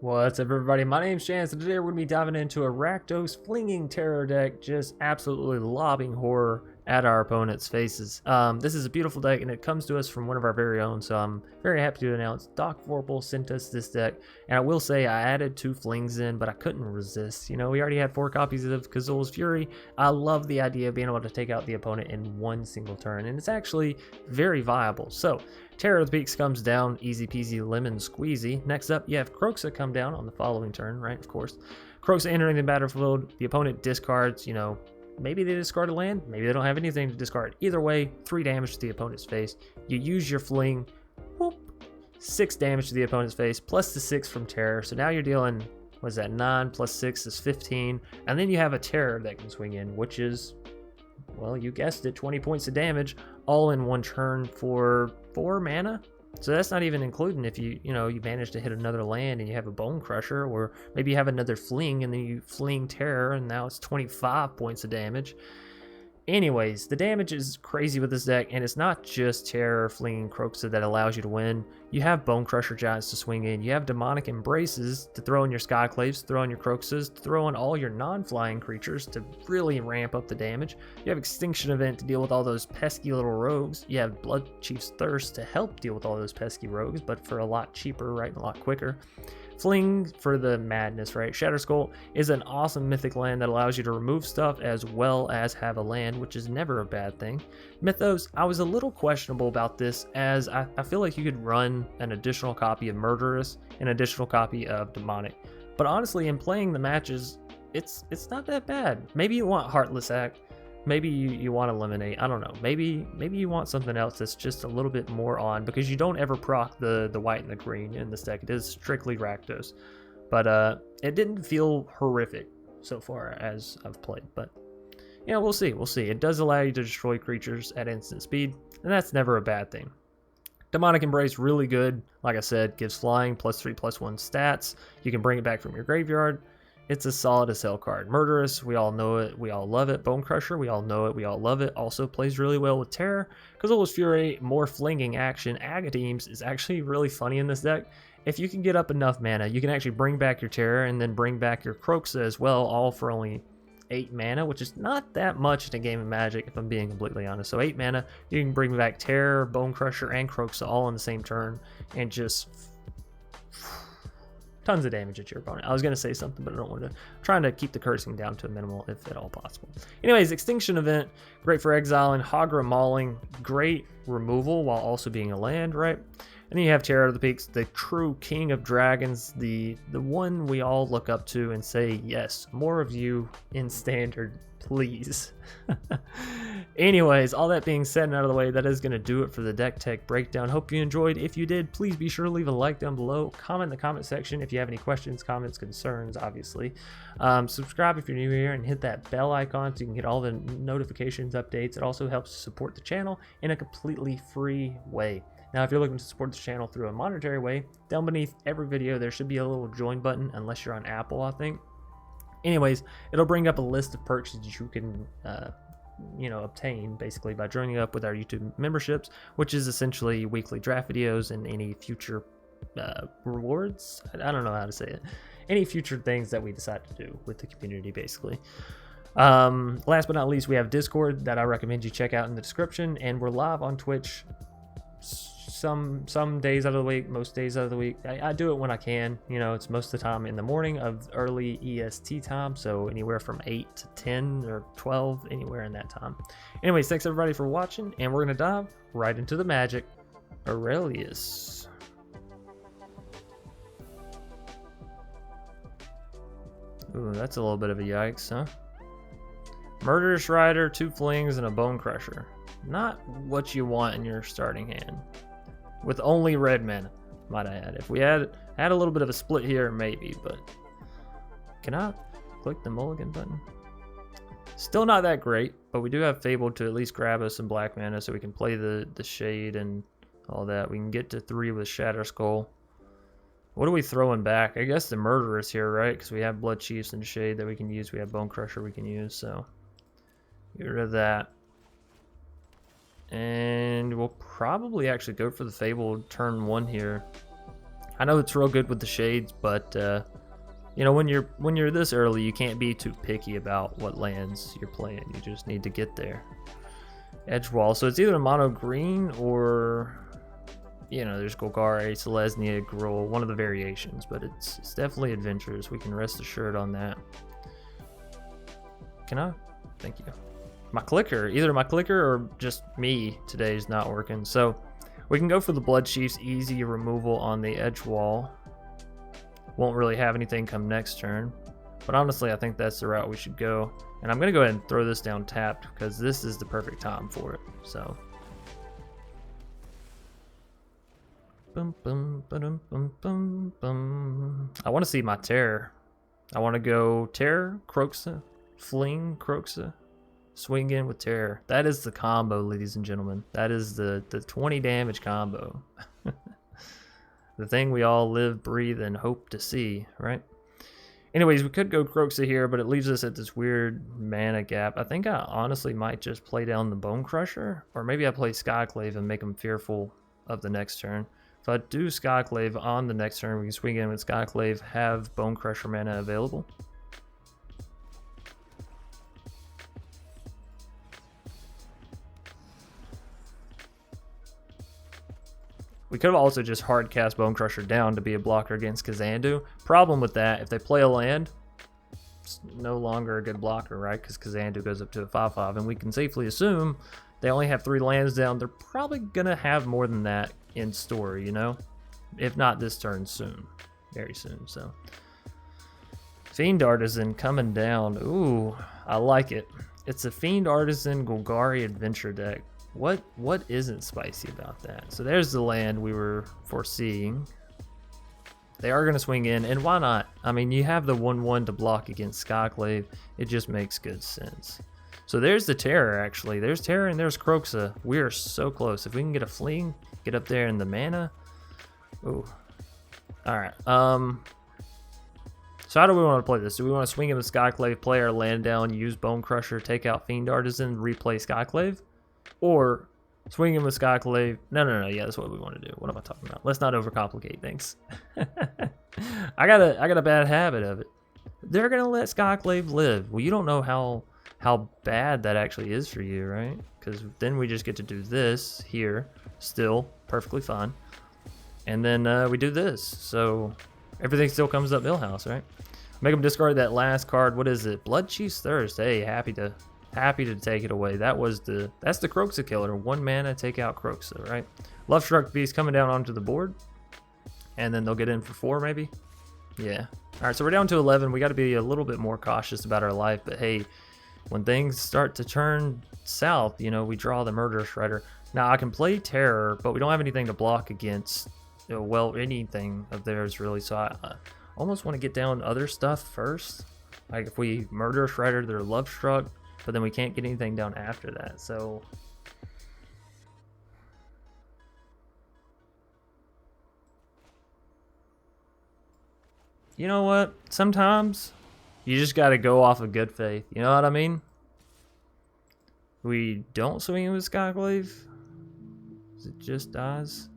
What's up, everybody? My name's Chance, and today we're going to be diving into a Rakdos flinging terror deck, just absolutely lobbing horror at our opponents' faces. This is a beautiful deck, and it comes to us from one of our very own, so I'm very happy to announce Doc Vorpal sent us this deck. And I will say I added 2 flings in, but I couldn't resist. You know, we already had 4 copies of Kazuul's Fury. I love the idea of being able to take out the opponent in one single turn, and it's actually very viable. So Terror of the Peaks comes down, easy peasy lemon squeezy. Next up, you have Kroxa come down on the following turn, right? Of course. Kroxa entering the battlefield, the opponent discards, you know, maybe they discard a land, maybe they don't have anything to discard. Either way, 3 damage to the opponent's face. You use your fling, whoop, 6 damage to the opponent's face, plus the 6 from Terror. So now you're dealing, what is that, 9 plus 6 is 15. And then you have a Terror that can swing in, which is, well, you guessed it, 20 points of damage, all in one turn for 4 mana. So that's not even including if you manage to hit another land and you have a Bonecrusher, or maybe you have another fling and then you fling Terror and now it's 25 points of damage. Anyways, the damage is crazy with this deck, and it's not just Terror, Fling, Kroxa that allows you to win. You have Bonecrusher Giants to swing in. You have Demonic Embraces to throw in your Skyclaves, throw in your Kroxas, to throw in all your non-flying creatures to really ramp up the damage. You have Extinction Event to deal with all those pesky little rogues. You have Bloodchief's Thirst to help deal with all those pesky rogues, but for a lot cheaper, right, and a lot quicker. Fling for the madness, right? Shatterskull is an awesome mythic land that allows you to remove stuff as well as have a land, which is never a bad thing. Mythos, I was a little questionable about this, as I feel like you could run an additional copy of Murderous, an additional copy of Demonic. But honestly, in playing the matches, it's not that bad. Maybe you want Heartless Act. Maybe you want to eliminate. I don't know. Maybe you want something else that's just a little bit more on, because you don't ever proc the white and the green in this deck. It is strictly Rakdos. But it didn't feel horrific so far as I've played. But yeah, we'll see. We'll see. It does allow you to destroy creatures at instant speed, and that's never a bad thing. Demonic Embrace, really good. Like I said, gives flying, +3/+1 stats. You can bring it back from your graveyard. It's a solid as hell card. Murderous, we all know it, we all love it. Bonecrusher, we all know it, we all love it. Also plays really well with Terror. Kazuul's Fury, more flinging action. Agadeem's is actually really funny in this deck. If you can get up enough mana, you can actually bring back your Terror and then bring back your Kroxa as well, all for only 8 mana, which is not that much in a game of Magic, if I'm being completely honest. So 8 mana, you can bring back Terror, Bonecrusher, and Kroxa all in the same turn, and just tons of damage at your opponent. I was going to say something, but I don't want to. I'm trying to keep the cursing down to a minimal if at all possible. Anyways, Extinction Event, great for exiling. Hagra Mauling, great removal while also being a land, right? And then you have Terror of the Peaks, the true king of dragons, the one we all look up to and say, yes, more of you in standard, please. Anyways, all that being said and out of the way, that is going to do it for the deck tech breakdown. Hope you enjoyed. If you did, please be sure to leave a like down below. Comment in the comment section if you have any questions, comments, concerns, obviously. Subscribe if you're new here, and hit that bell icon so you can get all the notifications, updates. It also helps to support the channel in a completely free way. Now, if you're looking to support the channel through a monetary way, down beneath every video there should be a little join button, unless you're on Apple, I think. Anyways, it'll bring up a list of perks that you can obtain basically by joining up with our YouTube memberships, which is essentially weekly draft videos and any future rewards. I don't know how to say it. Any future things that we decide to do with the community, basically. Last but not least, we have Discord that I recommend you check out in the description, and we're live on Twitch some days out of the week, most days out of the week. I do it when I can. You know, it's most of the time in the morning of early EST time, so anywhere from 8 to 10 or 12, anywhere in that time. Anyways, thanks everybody for watching, and we're gonna dive right into the magic. Aurelius. Ooh, that's a little bit of a yikes, huh? Murderous Rider, 2 flings, and a Bonecrusher. Not what you want in your starting hand. With only red mana, might I add. If we had a little bit of a split here, maybe, but can I click the mulligan button? Still not that great, but we do have Fable to at least grab us some black mana so we can play the Shade and all that. We can get to 3 with Shatterskull. What are we throwing back? I guess the Murderous here, right? Because we have Bloodchiefs and Shade that we can use. We have Bonecrusher we can use, so get rid of that. And we'll probably actually go for the Fable turn 1 here. I know it's real good with the shades, but you know, when you're this early, you can't be too picky about what lands you're playing. You just need to get there. Edge wall. So it's either a mono green or, you know, there's Golgari, Selesnya, Gruul, one of the variations, but it's definitely adventurous. We can rest assured on that. Can I? Thank you. My clicker, either my clicker or just me today is not working. So we can go for the Bloodchief's easy removal on the edge wall. Won't really have anything come next turn, but honestly I think that's the route we should go. And I'm gonna go ahead and throw this down tapped because this is the perfect time for it. So bum, bum, ba-dum, bum, bum, bum. I want to see my Terror. I want to go Terror, Kroxa, Fling, Kroxa, swing in with Terror. That is the combo, ladies and gentlemen. That is the 20 damage combo. The thing we all live, breathe, and hope to see, right? Anyways, we could go Kroxa here, but it leaves us at this weird mana gap. I think I honestly might just play down the Bonecrusher, or maybe I play Skyclave and make them fearful of the next turn. If I do Skyclave on the next turn, we can swing in with Skyclave, have Bonecrusher mana available. We could have also just hard cast Bonecrusher down to be a blocker against Kazandu. Problem with that, if they play a land, it's no longer a good blocker, right? Because Kazandu goes up to a 5/5, and we can safely assume they only have 3 lands down. They're probably going to have more than that in store, you know? If not this turn, soon. Very soon, so. Fiend Artisan coming down. Ooh, I like it. It's a Fiend Artisan Golgari adventure deck. What isn't spicy about that? So there's the land we were foreseeing. They are going to swing in, and why not? I mean, you have the 1/1 to block against Skyclave. It just makes good sense. So there's the Terror, actually. There's Terror and there's Kroxa. We are so close. If we can get a Fling, get up there in the mana. Ooh. All right. So how do we want to play this? Do we want to swing in with Skyclave, play our land down, use Bonecrusher, take out Fiend Artisan, replay Skyclave? Or swing in with Skyclave. No. Yeah, that's what we want to do. What am I talking about? Let's not overcomplicate things. I got a bad habit of it. They're gonna let Skyclave live. Well, you don't know how bad that actually is for you, right? Because then we just get to do this here, still perfectly fine, and then we do this. So everything still comes up Millhouse, right? Make them discard that last card. What is it? Bloodchief's Thirst. Hey, happy to take it away. That's the Kroxa killer. 1 mana, take out Kroxa, right? Love Struck Beast coming down onto the board, and then they'll get in for 4 maybe. Yeah. All right, so we're down to 11. We got to be a little bit more cautious about our life, but hey, when things start to turn south, you know, we draw the Murderous Rider. Now I can play Terror, but we don't have anything to block against, well, anything of theirs really. So I almost want to get down other stuff first. Like if we Murderous Rider their Love Struck, but then we can't get anything down after that. So you know what? Sometimes you just got to go off of good faith. You know what I mean? We don't swing with Skyclave. It just dies.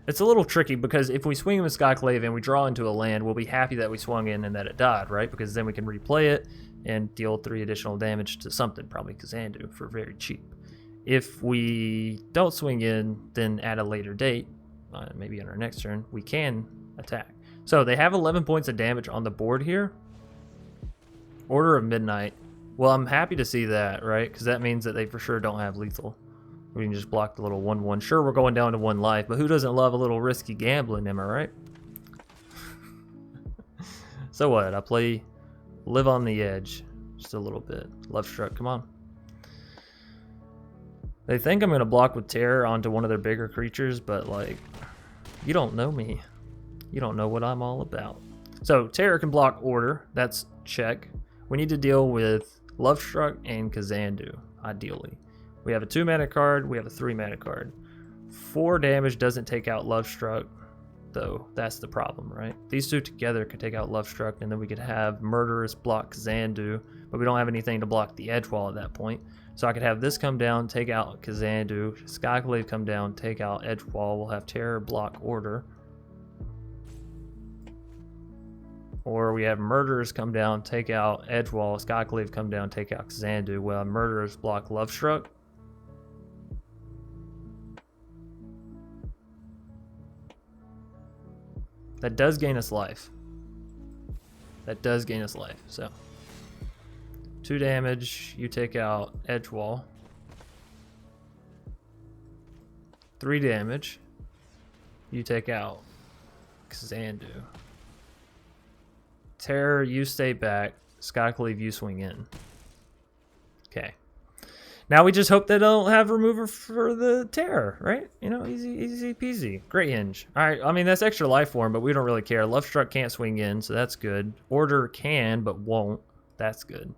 It's a little tricky because if we swing with Skyclave and we draw into a land, we'll be happy that we swung in and that it died, right? Because then we can replay it and deal 3 additional damage to something, probably Kazandu, for very cheap. If we don't swing in, then at a later date, maybe on our next turn, we can attack. So they have 11 points of damage on the board here. Order of Midnight. Well, I'm happy to see that, right? Because that means that they for sure don't have lethal. We can just block the little 1/1. Sure, we're going down to 1 life, but who doesn't love a little risky gambling, am I right? So what? I play Live on the Edge just a little bit. Love Struck, come on. They think I'm going to block with Terror onto one of their bigger creatures, but like, you don't know me. You don't know what I'm all about. So Terror can block Order. That's check. We need to deal with Love Struck and Kazandu, ideally. We have a 2 mana card. We have a 3 mana card. 4 damage doesn't take out Love Struck, though. That's the problem, right? These two together could take out Love Struck, and then we could have Murderous block Kazandu, but we don't have anything to block the edge wall at that point. So I could have this come down, take out Kazandu, Skyclave come down, take out edge wall. We'll have Terror block Order. Or we have Murderous come down, take out Edgewall, Skyclave come down, take out Xandu. Well, Murderous block Lovestruck. That does gain us life. That does gain us life, so. 2 damage, you take out Edgewall. 3 damage, you take out Xandu. Terror, you stay back. Skyclave, you swing in. Okay. Now we just hope they don't have remover for the Terror, right? You know, easy peasy. Great hinge. Alright, I mean, that's extra life for him, but we don't really care. Lovestruck can't swing in, so that's good. Order can, but won't. That's good.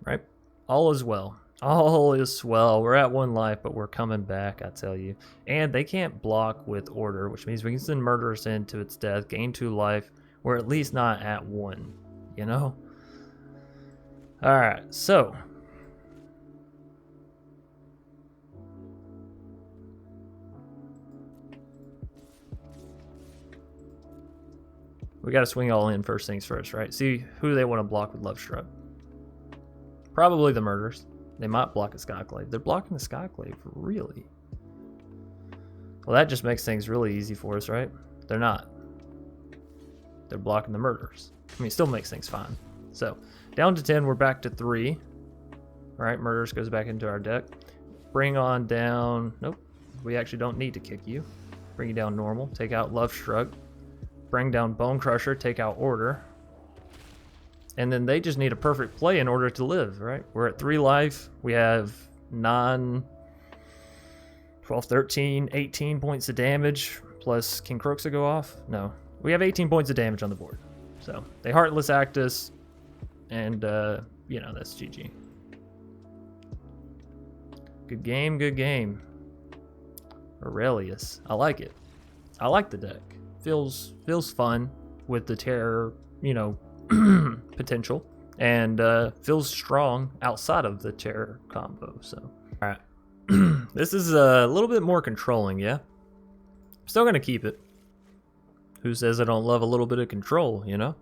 Right? All is well. All is well. We're at 1 life, but we're coming back, I tell you. And they can't block with Order, which means we can send Murderous into its death, gain 2 life. We're at least not at 1, you know? Alright, so. We gotta swing all in first things first, right? See who they want to block with Lovestruck. Probably the Murderers. They might block a Skyclave. They're blocking the Skyclave, really? Well, that just makes things really easy for us, right? They're not. They're blocking the Murderers. I mean, it still makes things fine. So, down to 10, we're back to 3. All right, Murderous goes back into our deck. Bring on down... Nope, we actually don't need to kick you. Bring you down normal. Take out Lovestruck. Bring down Bonecrusher. Take out Order. And then they just need a perfect play in order to live, right? We're at 3 life. We have 9, 12, 13, 18 points of damage. Plus, can Kroxa go off? No. We have 18 points of damage on the board. So, they Heartless Actus, and, you know, that's GG. Good game, good game. Aurelius. I like it. I like the deck. Feels fun with the Terror, you know, potential. And feels strong outside of the Terror combo, so. Alright. This is a little bit more controlling, yeah? I'm still going to keep it. Who says I don't love a little bit of control, you know?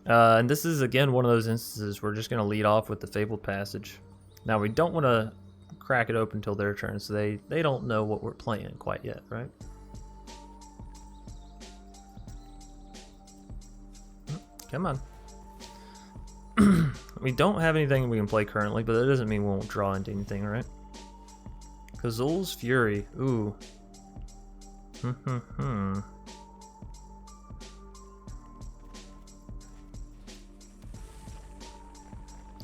And this is, again, one of those instances we're just going to lead off with the Fabled Passage. Now, we don't want to crack it open until their turn, so they don't know what we're playing quite yet, right? Come on. We don't have anything we can play currently, but that doesn't mean we won't draw into anything, right? Kazuul's Fury. Ooh.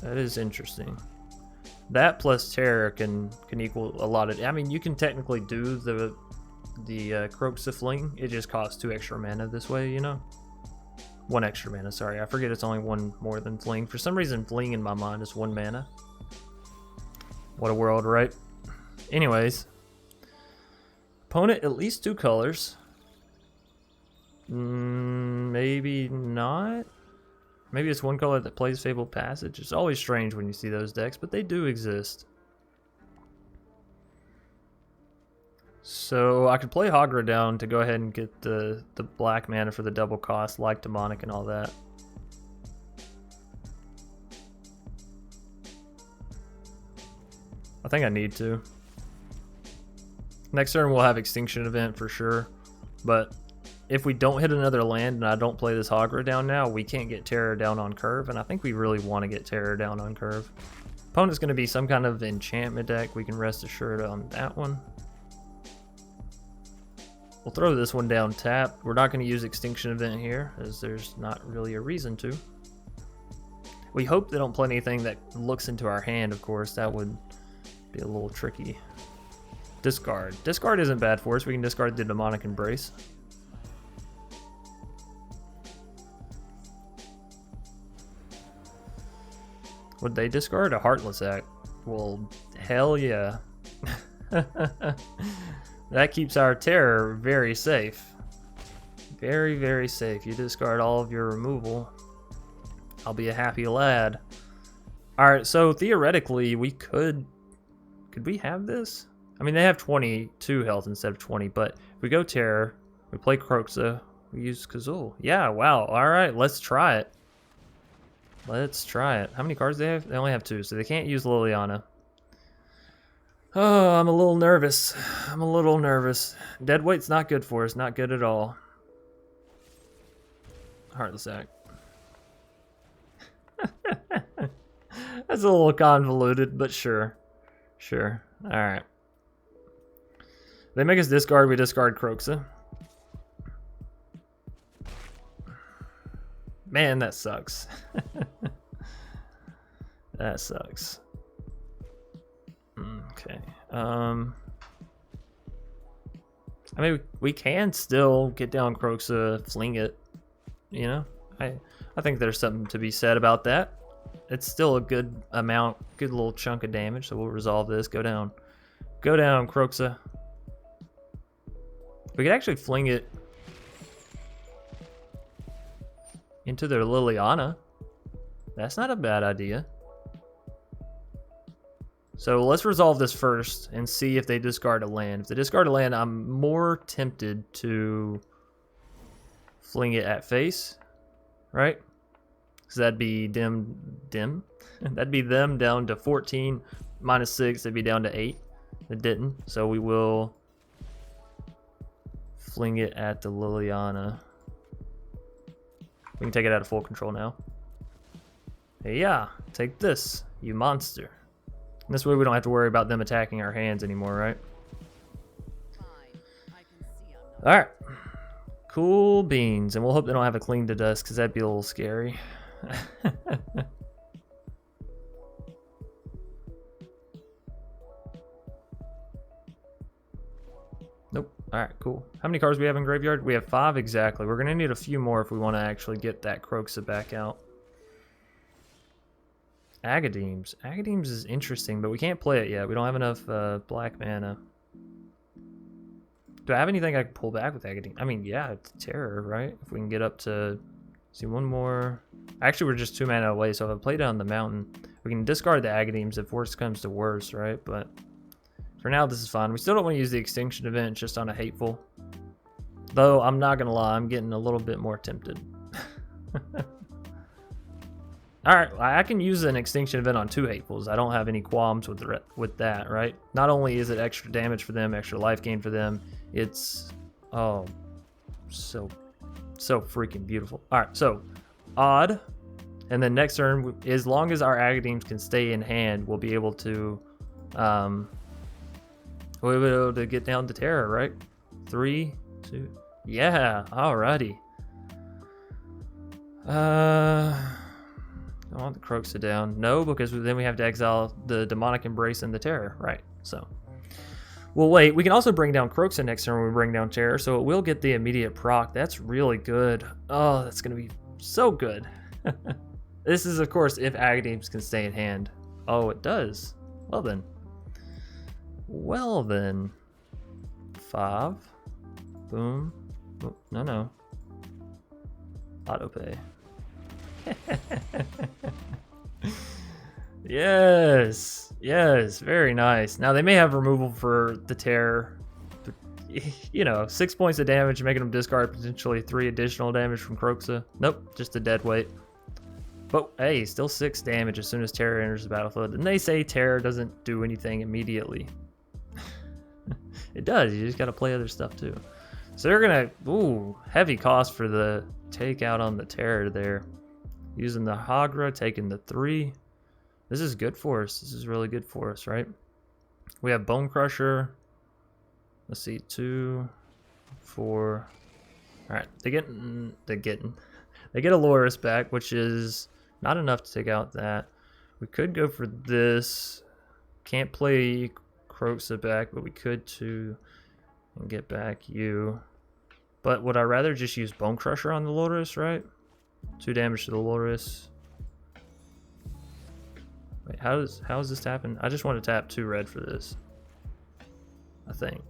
That is interesting. That plus Terror can equal a lot of... I mean, you can technically do the Kroxa Fling. It just costs 2 extra mana this way, you know? 1 extra mana, sorry. I forget it's only 1 more than Fling. For some reason, Fling in my mind is 1 mana. What a world, right? Anyways. Opponent at least 2 colors. Maybe not. Maybe it's 1 color that plays Fabled Passage. It's always strange when you see those decks, but they do exist. So I could play Hagra down to go ahead and get the black mana for the double cost, like Demonic and all that. I think I need to. Next turn we'll have Extinction Event for sure, but if we don't hit another land and I don't play this Hagra down now, we can't get Terror down on curve, and I think we really want to get Terror down on curve. Opponent's going to be some kind of enchantment deck. We can rest assured on that one. We'll throw this one down tap. We're not going to use Extinction Event here, as there's not really a reason to. We hope they don't play anything that looks into our hand, of course. That would be a little tricky. Discard. Discard isn't bad for us. We can discard the Demonic Embrace. Would they discard a Heartless Act? Well, hell yeah. That keeps our Terror very safe. Very, very safe. You discard all of your removal. I'll be a happy lad. Alright, so theoretically, we could we have this? I mean, they have 22 health instead of 20, but if we go Terror, we play Kroxa, We use Kazuul. Yeah, wow. All right, let's try it. Let's try it. How many cards do they have? They only have 2, so they can't use Liliana. Oh, I'm a little nervous. I'm a little nervous. Deadweight's not good for us. Not good at all. Heartless Act. That's a little convoluted, but sure. Sure. Alright. They make us discard, we discard Kroxa. Man, that sucks. That sucks. Okay. I mean, we can still get down Kroxa, fling it. You know? I think there's something to be said about that. It's still a good amount, good little chunk of damage, so we'll resolve this. Go down. Go down, Kroxa. We could actually fling it into their Liliana. That's not a bad idea. So let's resolve this first and see if they discard a land. If they discard a land, I'm more tempted to fling it at face, right? Because that'd be dim. That'd be them down to 14 minus 6. They'd be down to 8. It didn't, so we will fling it at the Liliana. We can take it out of full control now. Hey, yeah, take this, you monster. And this way we don't have to worry about them attacking our hands anymore, right? Alright. Cool beans. And we'll hope they don't have a clean to dust, because that'd be a little scary. Nope. Alright, cool. How many cards do we have in graveyard? We have 5 exactly. We're going to need a few more if we want to actually get that Kroxa back out. Agadeems. Agadeems is interesting, but we can't play it yet. We don't have enough black mana. Do I have anything I can pull back with Agadeem? I mean, yeah, it's Terror, right? If we can get up to... See, one more... Actually, we're just 2 mana away, so if I play down the mountain, we can discard the Agadeems if worse comes to worse, right? But for now, this is fine. We still don't want to use the Extinction Event just on a Hateful. Though, I'm not going to lie, I'm getting a little bit more tempted. Alright, I can use an Extinction Event on 2 Hatefuls. I don't have any qualms with that, right? Not only is it extra damage for them, extra life gain for them, it's... Oh, so freaking beautiful. Alright, so, Odd. And then next turn, as long as our Agadeems can stay in hand, we'll be able to... we'll be able to get down to Terror, right? 3, 2... Yeah, alrighty. I want the Kroxa down. No, because then we have to exile the Demonic Embrace and the Terror. Right, so. Well, wait. We can also bring down Kroxa next turn when we bring down Terror, so it will get the immediate proc. That's really good. Oh, that's going to be so good. This is, of course, if Agadeems can stay in hand. Oh, it does. Well, then. Well, then. 5. Boom. Oh, no. Autopay. Yes, very nice. Now they may have removal for the Terror, but, you know, 6 points of damage, making them discard potentially 3 additional damage from Kroxa. Nope, just a dead weight. But hey, still 6 damage as soon as Terror enters the battlefield. And they say Terror doesn't do anything immediately. It does, you just gotta play other stuff too. So they're gonna, ooh, heavy cost for the takeout on the Terror there. Using the Hagra, taking the 3. This is good for us. This is really good for us, right? We have Bonecrusher. Let's see, 2, 4. All right, they get a Loris back, which is not enough to take out that. We could go for this. Can't play Kroxa back, but we could too, and get back you. But would I rather just use Bonecrusher on the Loris, right? 2 damage to the Loris. Wait, how does this happen? I just want to tap 2 red for this, I think.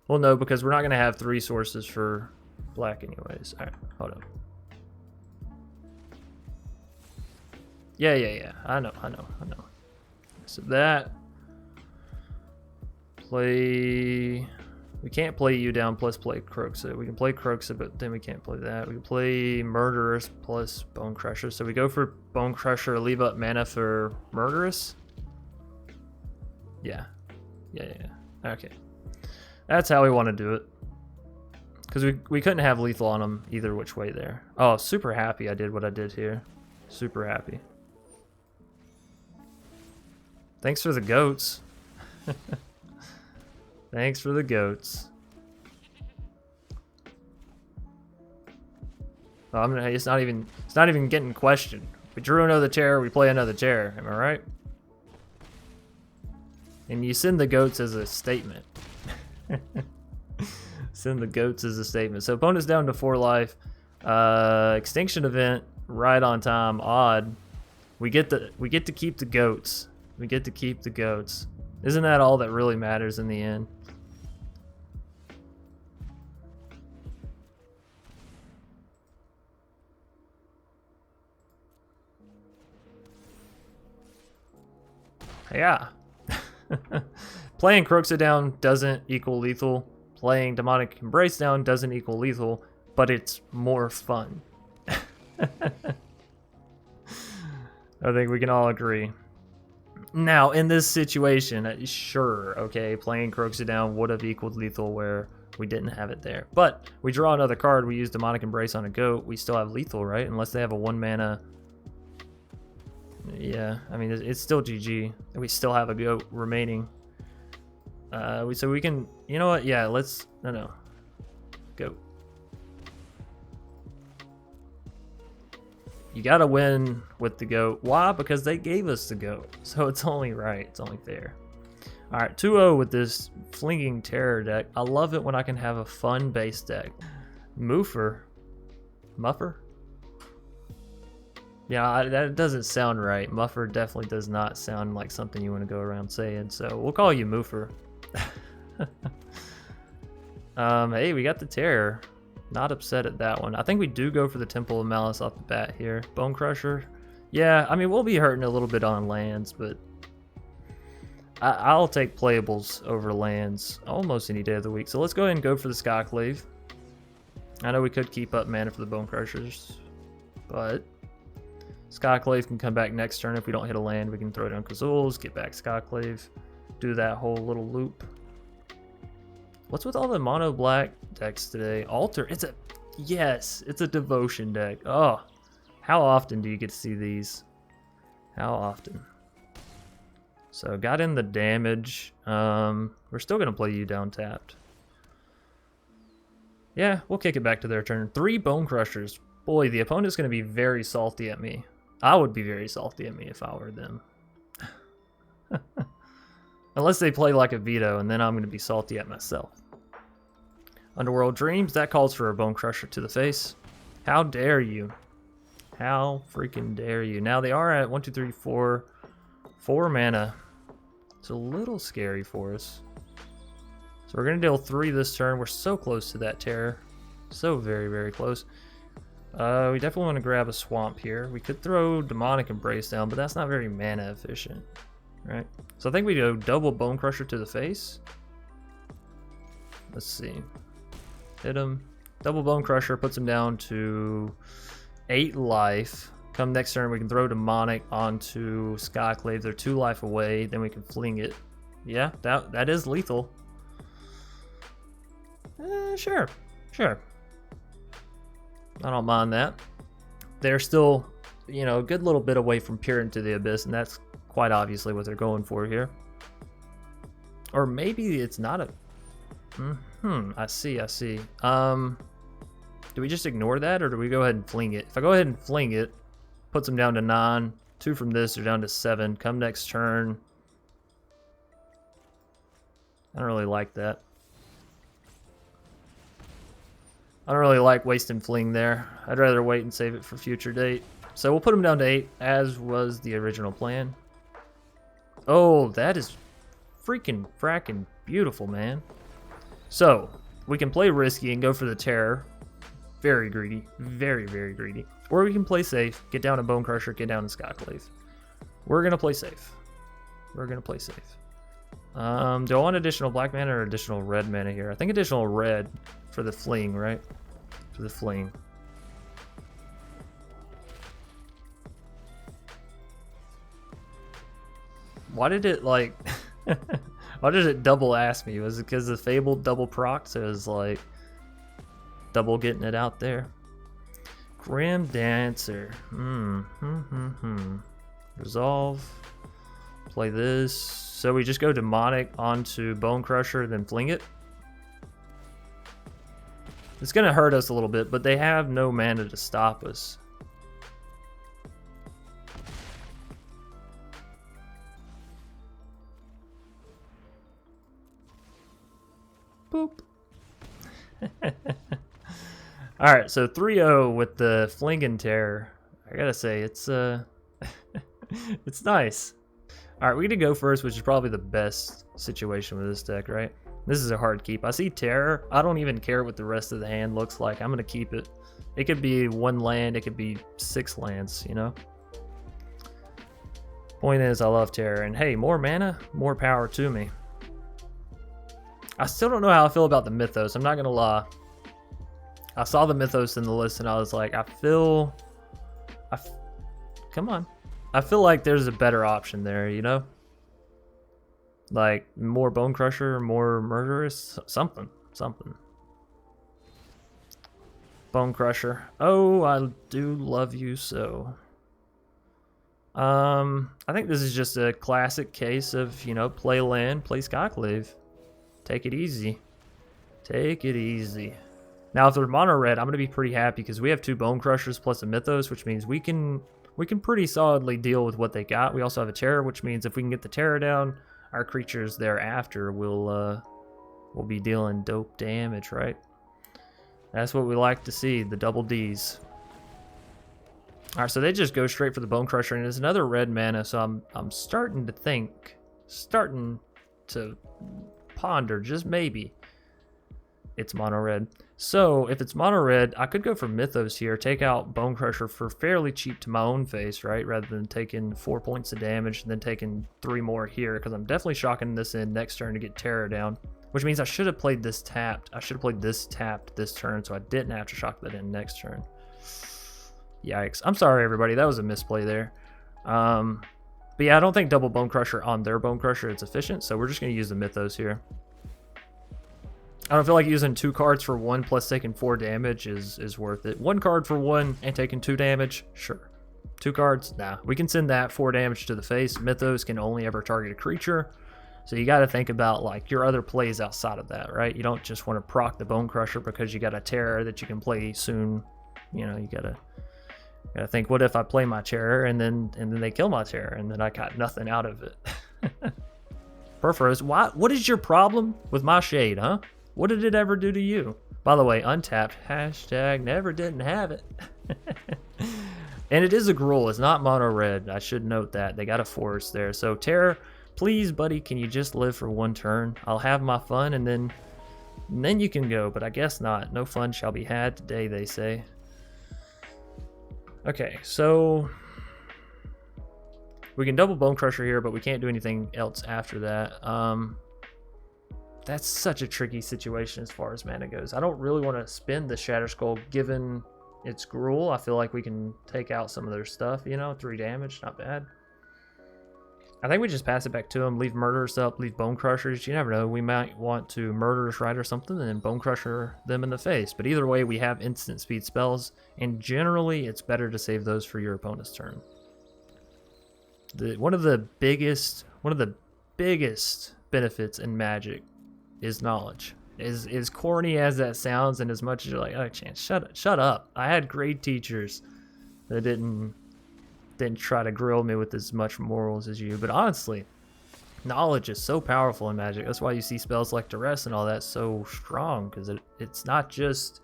Well, no, because we're not going to have 3 sources for black anyways. All right, hold up. Yeah. I know. So that play We can't play you down plus play Kroxa. We can play Kroxa, but then we can't play that. We can play Murderous plus Bonecrusher. So we go for Bonecrusher, leave up mana for Murderous. Yeah. Okay. That's how we want to do it. Because we couldn't have lethal on him either which way there. Oh, super happy I did what I did here. Super happy. Thanks for the goats. Thanks for the goats. Oh, it's not even getting questioned. We drew another chair, we play another chair. Am I right? And you send the goats as a statement. Send the goats as a statement. So opponent's down to 4 life. Extinction Event, right on time. Odd. We get to keep the goats. We get to keep the goats. Isn't that all that really matters in the end? Yeah. Playing Kroxa down doesn't equal lethal. Playing Demonic Embrace down doesn't equal lethal, but it's more fun. I think we can all agree. Now, in this situation, sure, okay, playing Kroxa down would have equaled lethal where we didn't have it there. But we draw another card, we use Demonic Embrace on a goat, we still have lethal, right? Unless they have a 1 mana. Yeah, I mean, it's still GG. We still have a goat remaining. So we can, you know what? Yeah, let's, no. Goat. You gotta win with the goat. Why? Because they gave us the goat. So it's only right. It's only fair. Alright, 2-0 with this Flinging Terror deck. I love it when I can have a fun base deck. Muffer? Yeah, that doesn't sound right. Muffer definitely does not sound like something you want to go around saying. So we'll call you Muffer. Hey, we got the Terror. Not upset at that one. I think we do go for the Temple of Malice off the bat here. Bonecrusher. Yeah, I mean, we'll be hurting a little bit on lands, but I'll take playables over lands almost any day of the week. So let's go ahead and go for the Skyclave. I know we could keep up mana for the Bonecrushers, but Skyclave can come back next turn. If we don't hit a land, we can throw down Kazuuls, get back Skyclave, do that whole little loop. What's with all the mono black decks today? Altar, it's a devotion deck. Oh, how often do you get to see these? How often? So got in the damage. We're still gonna play you down tapped. Yeah, we'll kick it back to their turn. 3 Bonecrushers. Boy, the opponent's gonna be very salty at me. I would be very salty at me if I were them. Unless they play like a veto, and then I'm going to be salty at myself. Underworld Dreams, that calls for a Bonecrusher to the face. How dare you? How freaking dare you? Now they are at 1, 2, 3, 4 mana. It's a little scary for us. So we're going to deal 3 this turn. We're so close to that Terror. So very, very close. We definitely want to grab a Swamp here. We could throw Demonic Embrace down, but that's not very mana efficient. Right? So I think we go double Bonecrusher to the face. Let's see. Hit him. Double Bonecrusher puts him down to 8 life. Come next turn, we can throw Demonic onto Skyclave. They're 2 life away. Then we can fling it. Yeah, that is lethal. Sure. I don't mind that. They're still, you know, a good little bit away from Peer into the Abyss, and that's quite obviously what they're going for here. Or maybe it's not a... I see. Do we just ignore that, or do we go ahead and fling it? If I go ahead and fling it, puts them down to 9. 2 from this, they're down to 7. Come next turn. I don't really like that. I don't really like wasting Fling there. I'd rather wait and save it for future date. So we'll put them down to 8, as was the original plan. Oh, that is fracking beautiful, man. So, we can play risky and go for the Terror. Very greedy. Very, very greedy. Or we can play safe, get down to Bonecrusher, get down to Skyclave. We're going to play safe. Do I want additional black mana or additional red mana here? I think additional red for the fling, right? For the fling. Why did it like... Why did it double ask me? Was it because the Fabled double proc, so it was like double getting it out there? Grim Dancer. Resolve. Play this. So we just go Demonic onto Bonecrusher, then fling it. It's gonna hurt us a little bit, but they have no mana to stop us. Boop. Alright, so 3-0 with the Fling and Terror. I gotta say, it's it's nice. Alright, we're gonna go first, which is probably the best situation with this deck, right? This is a hard keep. I see Terror. I don't even care what the rest of the hand looks like. I'm gonna keep it. It could be 1 land, it could be 6 lands, you know? Point is, I love Terror, and hey, more mana, more power to me. I still don't know how I feel about the Mythos, I'm not gonna lie. I saw the Mythos in the list and I was like, come on. I feel like there's a better option there, you know? Like, more Bonecrusher, more Murderous, something. Bonecrusher. Oh, I do love you so. I think this is just a classic case of, you know, play land, play Skyclave. Take it easy. Take it easy. Now, if they're mono red, I'm going to be pretty happy because we have 2 Bonecrushers plus a Mythos, which means we can pretty solidly deal with what they got. We also have a Terror, which means if we can get the Terror down, our creatures thereafter will be dealing dope damage, right? That's what we like to see, the double Ds. Alright, so they just go straight for the Bonecrusher, and it's another red mana, so I'm starting to think, starting to ponder, just maybe, it's mono red. So if it's mono red, I could go for Mythos here, take out Bonecrusher for fairly cheap to my own face, right? Rather than taking 4 points of damage and then taking 3 more here, because I'm definitely shocking this in next turn to get Terror down, which means I should have played this tapped. I should have played this tapped this turn, so I didn't have to shock that in next turn. Yikes. I'm sorry, everybody. That was a misplay there. But yeah, I don't think double Bonecrusher on their Bonecrusher is efficient, so we're just going to use the Mythos here. I don't feel like using 2 cards for 1 plus taking 4 damage is worth it. 1 card for 1 and taking 2 damage? Sure. 2 cards? Nah. We can send that 4 damage to the face. Mythos can only ever target a creature. So you got to think about like your other plays outside of that, right? You don't just want to proc the Bonecrusher because you got a Terror that you can play soon. You know, you gotta think, what if I play my Terror and then they kill my Terror and then I got nothing out of it? Perforos, what is your problem with my Shade, huh? What did it ever do to you? By the way, untapped, hashtag never didn't have it. And it is a Gruul, it's not mono red. I should note that. They got a forest there. So Terror, please, buddy, can you just live for 1 turn? I'll have my fun and then you can go, but I guess not. No fun shall be had today, they say. Okay, so we can double Bonecrusher here, but we can't do anything else after that. That's such a tricky situation as far as mana goes. I don't really want to spend the Shatterskull given its Gruul. I feel like we can take out some of their stuff, you know, 3 damage, not bad. I think we just pass it back to them, leave Murderous up, leave Bonecrushers. You never know, we might want to Murderous Rider something and then Bonecrusher them in the face. But either way, we have instant speed spells, and generally it's better to save those for your opponent's turn. One of the biggest benefits in Magic is knowledge. As corny as that sounds, and as much as you're like, oh, Chance, shut up. I had great teachers that didn't try to grill me with as much morals as you, but honestly, knowledge is so powerful in Magic. That's why you see spells like Duress and all that so strong, because it's not just,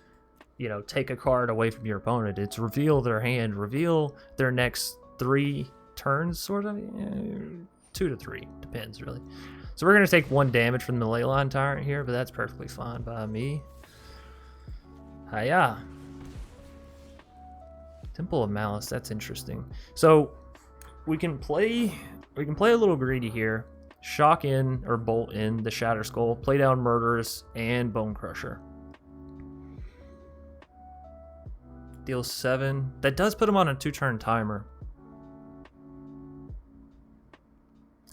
you know, take a card away from your opponent. It's reveal their hand, reveal their next 3 turns, sort of. 2 to 3, depends really. So we're going to take 1 damage from the Leyline Tyrant here, but that's perfectly fine by me. Hiya. Temple of Malice, that's interesting. So we can play a little greedy here. shock in or bolt in the Shatterskull, play down Murderous and Bonecrusher. Deal 7. That does put him on a 2-turn timer.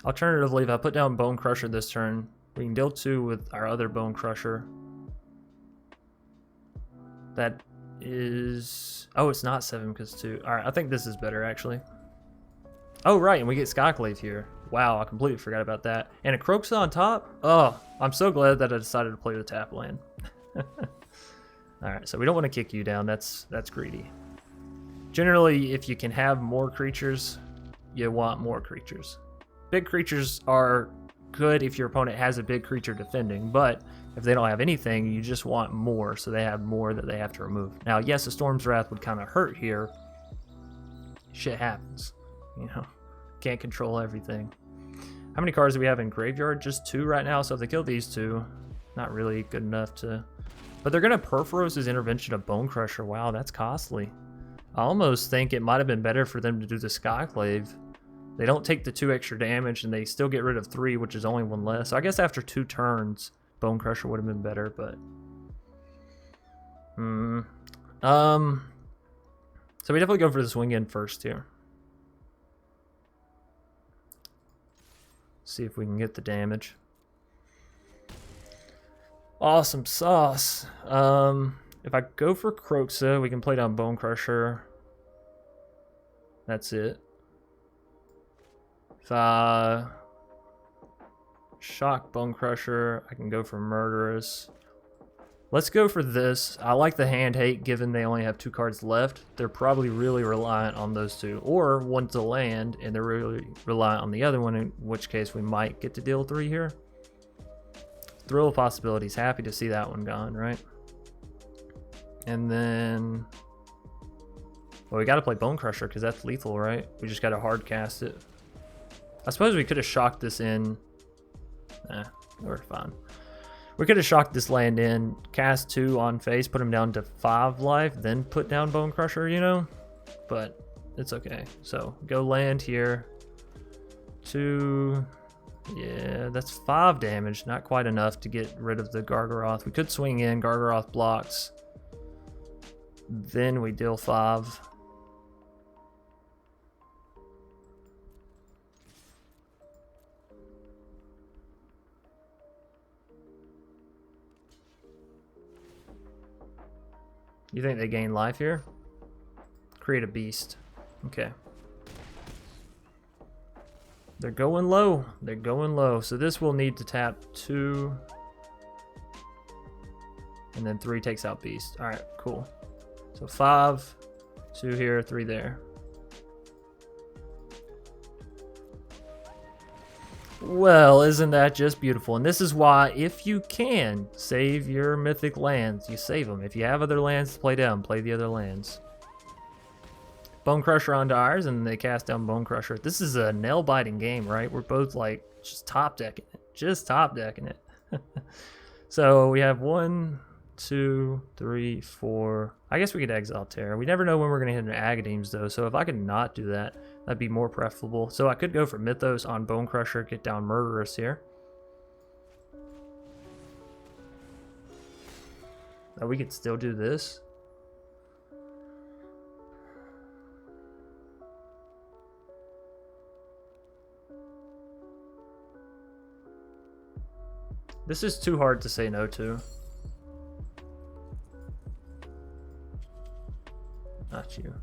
Alternatively, if I put down Bonecrusher this turn, we can deal 2 with our other Bonecrusher. That is... oh, it's not 7 because 2. Alright, I think this is better actually. Oh, right, and we get Skyclave here. Wow, I completely forgot about that. And a Kroxa on top? Oh, I'm so glad that I decided to play the tap land. Alright, so we don't want to kick you down. That's greedy. Generally, if you can have more creatures, you want more creatures. Big creatures are good if your opponent has a big creature defending, but if they don't have anything, you just want more, so they have more that they have to remove. Now, yes, a Storm's Wrath would kind of hurt here. Shit happens, you know. Can't control everything. How many cards do we have in graveyard? Just 2 right now, so if they kill these 2, not really good enough to... but they're going to Purphoros' Intervention of Bonecrusher. Wow, that's costly. I almost think it might have been better for them to do the Skyclave. They don't take the 2 extra damage, and they still get rid of 3, which is only 1 less. So I guess after 2 turns, Bonecrusher would have been better, but... so we definitely go for the swing in first here. See if we can get the damage. Awesome sauce. If I go for Kroxa, we can play down Bonecrusher. That's it. If I shock Bonecrusher, I can go for Murderous. Let's go for this. I like the hand hate given they only have 2 cards left. They're probably really reliant on those 2. Or one to land, and they're really reliant on the other one, in which case we might get to deal 3 here. Thrill of possibilities. Happy to see that one gone, right? And then... well, we got to play Bonecrusher because that's lethal, right? We just got to hard cast it. I suppose we could have shocked this in. Nah, we're fine. We could have shocked this land in, cast 2 on face, put him down to 5 life, then put down Bonecrusher, you know? But it's okay. So go land here. 2. Yeah, that's 5 damage. Not quite enough to get rid of the Gargaroth. We could swing in. Gargaroth blocks. Then we deal 5. You think they gain life here? Create a beast. Okay. They're going low. They're going low. So this will need to tap 2. And then 3 takes out beast. Alright, cool. So 5, 2 here, 3 there. Well, isn't that just beautiful? And this is why, if you can save your mythic lands, you save them. If you have other lands to play down, play the other lands. Bonecrusher onto ours, and they cast down Bonecrusher. This is a nail-biting game, right? We're both like just top decking it. Just top decking it. So we have 1, 2, 3, 4. I guess we could exile Terra. We never know when we're going to hit an Agadeems, though. So if I could not do that, that'd be more preferable. So I could go for Mythos on Bonecrusher, get down Murderous here. Oh, we could still do this. This is too hard to say no to. Not you.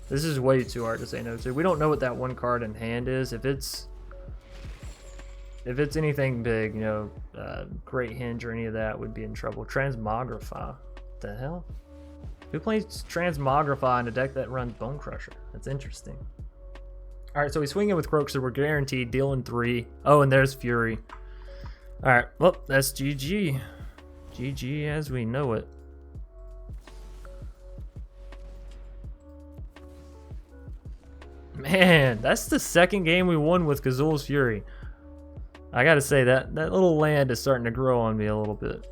This is way too hard to say no to. We don't know what that 1 card in hand is. If it's anything big, you know, Great Hinge or any of that would be in trouble. Transmogrify. What the hell? Who plays Transmogrify in a deck that runs Bonecrusher? That's interesting. Alright, so we swing in with Kroxa. We're guaranteed dealing 3. Oh, and there's Fury. Alright, well, that's GG. GG as we know it. Man, that's the 2nd game we won with Kazuul's Fury. I gotta say, that little land is starting to grow on me a little bit.